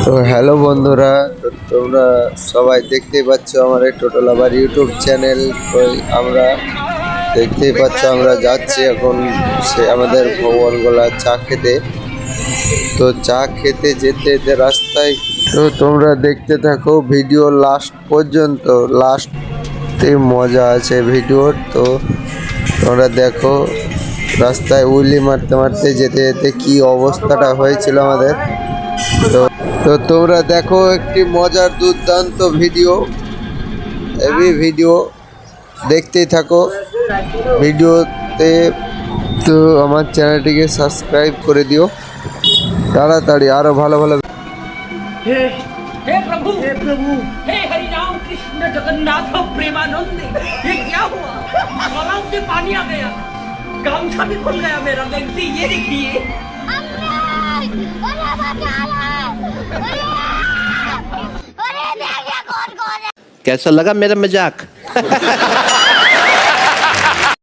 তো হ্যালো বন্ধুরা, তো তোমরা সবাই দেখতেই পাচ্ছ আমার এই টোটোল আবার ইউটিউব চ্যানেল। তো আমরা দেখতেই পাচ্ছ আমরা যাচ্ছি এখন সে আমাদের ভগবানগোলা চা খেতে। তো চা খেতে যেতে যেতে রাস্তায়, তো তোমরা দেখতে থাকো ভিডিও লাস্ট পর্যন্ত, লাস্টে মজা আছে ভিডিওর। তো তোমরা দেখো রাস্তায় উইলি মারতে মারতে যেতে যেতে কি অবস্থাটা হয়েছিল আমাদের। তো তো তোমরা দেখো একটি মজার দুর্দান্ত ভিডিও, হেভি ভিডিও, দেখতেই থাকো ভিডিওতে। তো আমার চ্যানেলটিকে সাবস্ক্রাইব করে দিও তাড়াতাড়ি, আরো ভালো ভালো। हे प्रभु हे हरि राम कृष्ण जगन्नाथ प्रेमानंद, ये क्या हुआ? तालाब में पानी आ गया, गामछा भी खुल गया मेरा। देखते ये देखिए, कैसा लगा मेरा मजाक?